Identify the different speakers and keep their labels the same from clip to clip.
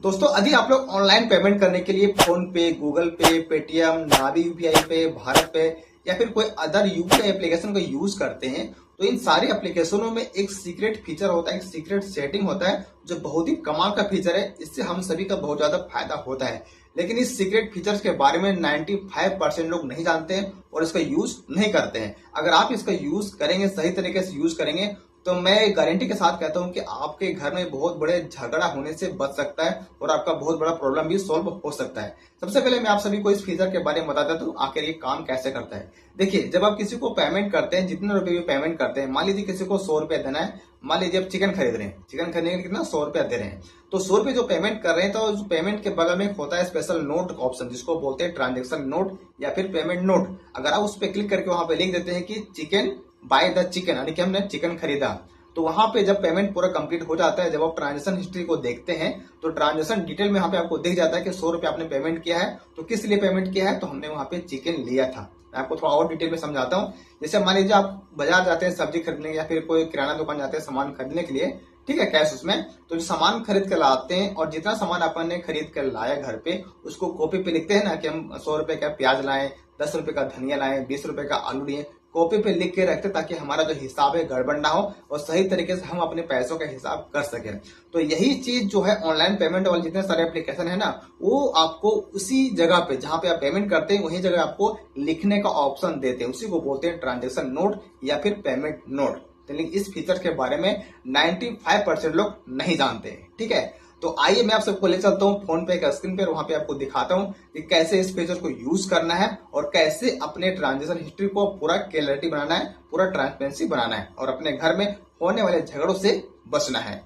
Speaker 1: दोस्तों यदि आप लोग ऑनलाइन पेमेंट करने के लिए फोन पे, गूगल पे, पेटीएम, नावी यूपीआई पे, भारत पे या फिर कोई अदर यूपीआई एप्लीकेशन का यूज करते हैं तो इन सारे एप्लीकेशनों में एक सीक्रेट फीचर होता है, एक सीक्रेट सेटिंग होता है जो बहुत ही कमाल का फीचर है। इससे हम सभी का बहुत ज्यादा फायदा होता है, लेकिन इस सीक्रेट फीचर्स के बारे में 95% लोग नहीं जानते हैं और इसका यूज नहीं करते हैं। अगर आप इसका यूज करेंगे, सही तरीके से यूज करेंगे, तो मैं गारंटी के साथ कहता हूं कि आपके घर में बहुत बड़े झगड़ा होने से बच सकता है और आपका बहुत बड़ा प्रॉब्लम भी सॉल्व हो सकता है। सबसे पहले मैं आप सभी को इस फीचर के बारे में बता देता हूं आखिर ये काम कैसे करता है। देखिए, जब आप किसी को पेमेंट करते हैं, जितने रुपए भी पेमेंट करते हैं, मान लीजिए किसी को 100 रुपया देना है। मान लीजिए आप चिकन खरीद रहे हैं, चिकन खरीदने के लिए कितना 100 रुपया दे रहे हैं, तो 100 रुपये जो पेमेंट कर रहे हैं, तो पेमेंट के बगल में एक होता है स्पेशल नोट ऑप्शन, जिसको बोलते हैं ट्रांजेक्शन नोट या फिर पेमेंट नोट। अगर आप उस पर क्लिक करके वहां पे लिख देते हैं कि चिकन बाय द चिकन, यानी कि हमने चिकन खरीदा, तो वहां पे जब पेमेंट पूरा कंप्लीट हो जाता है, जब आप ट्रांजेक्शन हिस्ट्री को देखते हैं तो ट्रांजेक्शन डिटेल में यहाँ पे आपको दिख जाता है कि 100 रुपये आपने पेमेंट किया है। तो किस लिए पेमेंट किया है, तो हमने वहां पे चिकन लिया था। मैं आपको थोड़ा और डिटेल में समझाता हूँ। जैसे मान लीजिए आप बाजार जाते हैं सब्जी खरीदने या फिर कोई किराना दुकान जाते हैं सामान खरीदने के लिए, ठीक है, कैश उसमें, तो जो सामान खरीद के लाते हैं और जितना सामान अपन ने खरीद कर लाया घर पे, उसको कॉपी पे लिखते हैं ना कि हम 100 रुपए का प्याज लाए, 10 रुपए का धनिया लाए, 20 रुपए का आलू लिए, कॉपी पे लिख के रखते ताकि हमारा जो हिसाब है गड़बड़ ना हो और सही तरीके से हम अपने पैसों का हिसाब कर सकें। तो यही चीज जो है ऑनलाइन पेमेंट वाले जितने सारे एप्लीकेशन है ना, वो आपको उसी जगह पे जहां पे आप पेमेंट करते हैं वही जगह आपको लिखने का ऑप्शन देते हैं। उसी को बोलते हैं ट्रांजेक्शन नोट या फिर पेमेंट नोट। लेकिन इस फीचर के बारे में 95% लोग नहीं जानते हैं, ठीक है। तो आइए मैं आप सबको ले चलता हूँ फोन पे का स्क्रीन पे, वहां पे आपको दिखाता हूँ कि कैसे इस फीचर को यूज करना है और कैसे अपने ट्रांजेक्शन हिस्ट्री को पूरा क्लियरिटी बनाना है, पूरा ट्रांसपेरेंसी बनाना है और अपने घर में होने वाले झगड़ों से बचना है।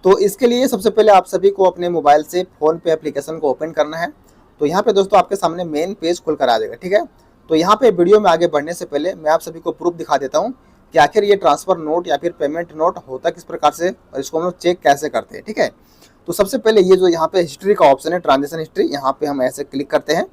Speaker 1: तो इसके लिए सबसे पहले आप सभी को अपने मोबाइल से फोन पे एप्लीकेशन को ओपन करना है। तो यहाँ पे दोस्तों आपके सामने मेन पेज खुलकर आ जाएगा, ठीक है। तो यहाँ पे वीडियो में आगे बढ़ने से पहले मैं आप सभी को प्रूफ दिखा देता हूँ कि आखिर ये ट्रांसफर नोट या फिर पेमेंट नोट होता किस प्रकार से और इसको हम लोग चेक कैसे करते हैं, ठीक है। तो सबसे पहले ये जो यहाँ पे हिस्ट्री का ऑप्शन है, ट्रांजेक्शन हिस्ट्री, यहाँ पे हम ऐसे क्लिक करते हैं।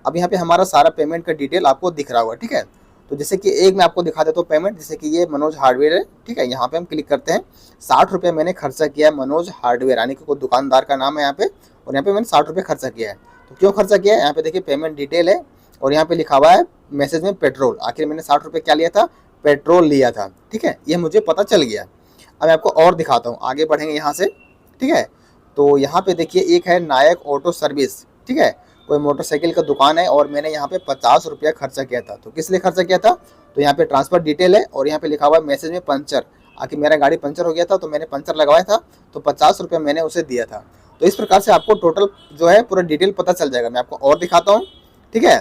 Speaker 1: अब यहाँ पे हमारा सारा पेमेंट का डिटेल आपको दिख रहा होगा, ठीक है। तो जैसे कि एक मैं आपको दिखा देता हूँ पेमेंट, जैसे कि ये मनोज हार्डवेयर है, ठीक है। यहाँ पे हम क्लिक करते हैं। 60 रुपये मैंने खर्चा किया है मनोज हार्डवेयर, यानी कि कोई दुकानदार का नाम है यहाँ पे, और यहाँ पे मैंने 60 रुपये खर्चा किया है। तो क्यों खर्चा किया है, यहाँ पे देखिए पेमेंट डिटेल है और यहाँ पे लिखा हुआ है मैसेज में पेट्रोल। आखिर मैंने 60 रुपये क्या लिया था, पेट्रोल लिया था, ठीक है। ये मुझे पता चल गया। अब मैं आपको और दिखाता हूँ, आगे बढ़ेंगे यहाँ से, ठीक है। तो यहाँ पे देखिए एक है नायक ऑटो सर्विस, ठीक है, कोई मोटरसाइकिल का दुकान है और मैंने यहाँ पे 50 रुपया खर्चा किया था। तो किस लिए खर्चा किया था, तो यहाँ पे ट्रांसफर डिटेल है और यहाँ पे लिखा हुआ है मैसेज में पंचर। आखिर मेरा गाड़ी पंचर हो गया था तो मैंने पंचर लगवाया था, तो 50 रुपया मैंने उसे दिया था। तो इस प्रकार से आपको टोटल जो है पूरा डिटेल पता चल जाएगा। मैं आपको और दिखाता हूँ, ठीक है।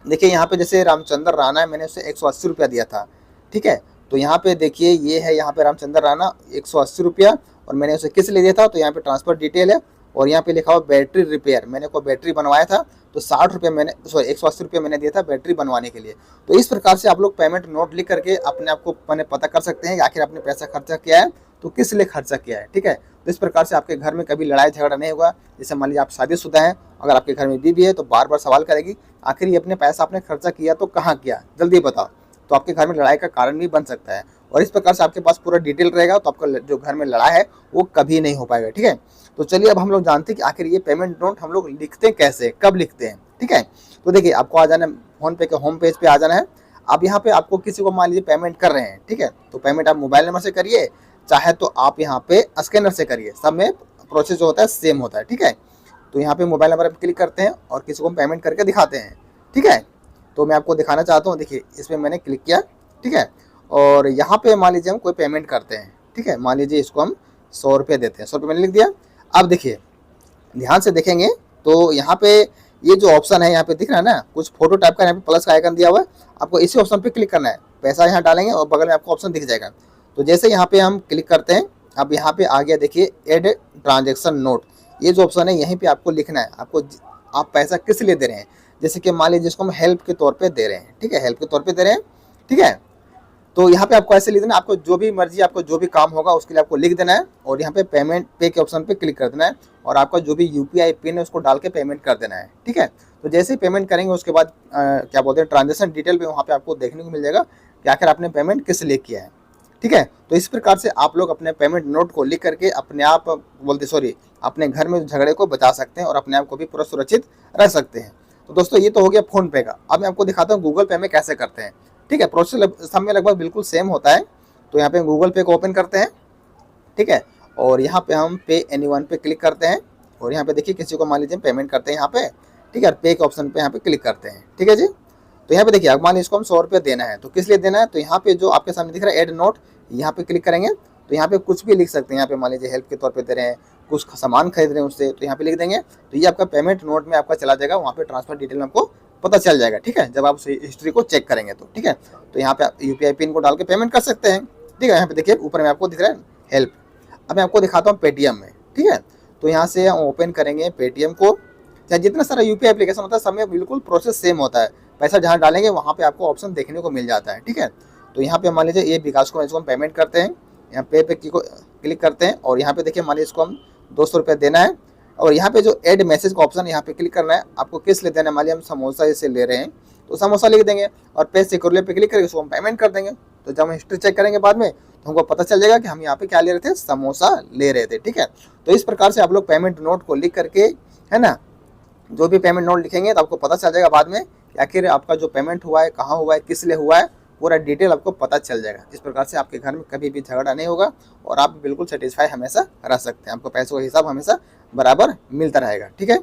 Speaker 1: देखिए यहाँ पे जैसे रामचंद्र राणा है, मैंने उसे 180 रुपया दिया था, ठीक है। तो यहाँ पे देखिए ये है, यहाँ पे रामचंद्र राणा 180 रुपया और मैंने उसे किस लिए दिया था, तो यहाँ पे ट्रांसफर डिटेल है और यहाँ पे लिखा हुआ बैटरी रिपेयर, मैंने कोई बैटरी बनवाया था, तो 60 रुपये मैंने, सॉरी 180 रुपये मैंने दिया था बैटरी बनवाने के लिए। तो इस प्रकार से आप लोग पेमेंट नोट लिख करके अपने आप को मैंने पता कर सकते हैं कि आखिर आपने पैसा खर्चा किया है तो किस लिए खर्चा किया है, ठीक है। तो इस प्रकार से आपके घर में कभी लड़ाई झगड़ा नहीं होगा। जैसे मान लीजिए आप शादीशुदा हैं, अगर आपके घर में बीवी है तो बार बार सवाल करेगी आखिर ये अपने पैसा आपने खर्चा किया तो कहाँ किया, जल्दी बताओ। तो आपके घर में लड़ाई का कारण भी बन सकता है और इस प्रकार से आपके पास पूरा डिटेल रहेगा तो आपका जो घर में लड़ाई है वो कभी नहीं हो पाएगा, ठीक है। तो चलिए अब हम लोग जानते हैं कि आखिर ये पेमेंट नोट हम लोग लिखते कैसे, कब लिखते हैं, ठीक है। तो देखिए आपको आ जाना है फोन पे के होम पेज पे आ जाना है। अब यहाँ पे आपको किसी को मान लीजिए पेमेंट कर रहे हैं, ठीक है, तो पेमेंट आप मोबाइल नंबर से करिए, चाहे तो आप यहाँ पे स्कैनर से करिए, सब में प्रोसेस जो होता है सेम होता है, ठीक है। तो यहाँ पे मोबाइल नंबर पर क्लिक करते हैं और किसी को पेमेंट करके दिखाते हैं, ठीक है। तो मैं आपको दिखाना चाहता हूँ, देखिए इसमें मैंने क्लिक किया, ठीक है। और यहाँ पे मान लीजिए हम कोई पेमेंट करते हैं, ठीक है, मान लीजिए इसको हम 100 रुपये देते हैं, 100 रुपये मैंने लिख दिया। अब देखिए ध्यान से देखेंगे तो यहाँ पे ये जो ऑप्शन है यहाँ पे दिख रहा है ना, कुछ फोटो टाइप का, यहाँ पे प्लस का आइकन दिया हुआ है, आपको इसी ऑप्शन पे क्लिक करना है। पैसा यहाँ डालेंगे और बगल में आपको ऑप्शन दिख जाएगा। तो जैसे यहाँ पे हम क्लिक करते हैं, अब यहाँ पे आ गया देखिए एड ट्रांजेक्शन नोट, ये जो ऑप्शन है यहीं पे आपको लिखना है, आपको आप पैसा किस लिए दे रहे हैं। जैसे कि मान लीजिए जिसको हम हेल्प के तौर पे दे रहे हैं, ठीक है, हेल्प के तौर पे दे रहे हैं, ठीक है। तो यहाँ पे आपको ऐसे लिख देना, आपको जो भी मर्जी, आपको जो भी काम होगा उसके लिए आपको लिख देना है और यहाँ पे पेमेंट पे के ऑप्शन पे क्लिक कर देना है और आपका जो भी यूपीआई पिन है उसको डाल के पेमेंट कर देना है, ठीक है। तो जैसे ही पेमेंट करेंगे उसके बाद क्या बोलते हैं ट्रांजेक्शन डिटेल पे वहाँ पे आपको देखने को मिल जाएगा कि आखिर आपने पेमेंट किस लिए किया है, ठीक है। तो इस प्रकार से आप लोग अपने पेमेंट नोट को लिख करके अपने आप अपने घर में झगड़े को बचा सकते हैं और अपने आप को भी पूरा सुरक्षित रख सकते हैं। तो दोस्तों ये तो हो गया फोन पे का। अब मैं आपको दिखाता हूँ गूगल पे में कैसे करते हैं। ठीक है, प्रोसेस सब में लगभग बिल्कुल सेम होता है। तो यहाँ पे गूगल पे को ओपन करते हैं, ठीक है, और यहाँ पे हम पे एनीवन पे क्लिक करते हैं और यहाँ पे देखिए किसी को मान लीजिए पेमेंट करते हैं यहाँ पे, ठीक है, पे के ऑप्शन पे यहाँ पे क्लिक करते हैं, ठीक है जी। तो यहाँ पे देखिए अब मान लीजिए इसको हम 100 रुपये देना है, तो किस लिए देना है, तो यहाँ पे जो आपके सामने दिख रहा है एड नोट, यहाँ पे क्लिक करेंगे तो यहाँ पे कुछ भी लिख सकते हैं। यहाँ पे मान लीजिए हेल्प के तौर पे दे रहे हैं, कुछ सामान खरीद रहे हैं उससे, तो यहाँ पे लिख देंगे तो ये आपका पेमेंट नोट में आपका चला जाएगा, वहाँ पे ट्रांसफर डिटेल में आपको पता चल जाएगा, ठीक है, जब आप हिस्ट्री को चेक करेंगे तो, ठीक है। तो यहाँ पे आप यूपीआई पिन को डाल के पेमेंट कर सकते हैं, ठीक है। यहाँ पे देखिए ऊपर में आपको दिख रहा है हेल्प। अब मैं आपको दिखाता हूँ पेटीएम में, ठीक है। तो यहाँ से हम ओपन करेंगे पेटीएम को, चाहे जितना सारा यूपीआई एप्लीकेशन होता है सब में बिल्कुल प्रोसेस सेम होता है। पैसा जहाँ डालेंगे वहाँ पे आपको ऑप्शन देखने को मिल जाता है, ठीक है। तो यहाँ पे मान लीजिए ये विकास को इसको हम पेमेंट करते हैं, यहाँ पे को क्लिक करते हैं और यहाँ पे देखिए मान लीजिए इसको हम 200 रुपये देना है और यहाँ पे जो ऐड मैसेज का ऑप्शन यहाँ पे क्लिक करना है, आपको किस लिए देना है, मान लीजिए हम समोसा इसे ले रहे हैं तो समोसा लिख देंगे और पे सिक्योरली पे क्लिक करके उसको हम पेमेंट कर देंगे। तो जब हम हिस्ट्री चेक करेंगे बाद में तो हमको पता चल जाएगा कि हम यहाँ पे क्या ले रहे थे, समोसा ले रहे थे, ठीक है। तो इस प्रकार से आप लोग पेमेंट नोट को लिख करके, है ना, जो भी पेमेंट नोट लिखेंगे तो आपको पता चल जाएगा बाद में कि आखिर आपका जो पेमेंट हुआ है कहाँ हुआ है, किस लिए हुआ है, पूरा डिटेल आपको पता चल जाएगा। इस प्रकार से आपके घर में कभी भी झगड़ा नहीं होगा और आप बिल्कुल सेटिस्फाई हमेशा रह सकते हैं, आपको पैसों का हिसाब हमेशा बराबर मिलता रहेगा, ठीक है।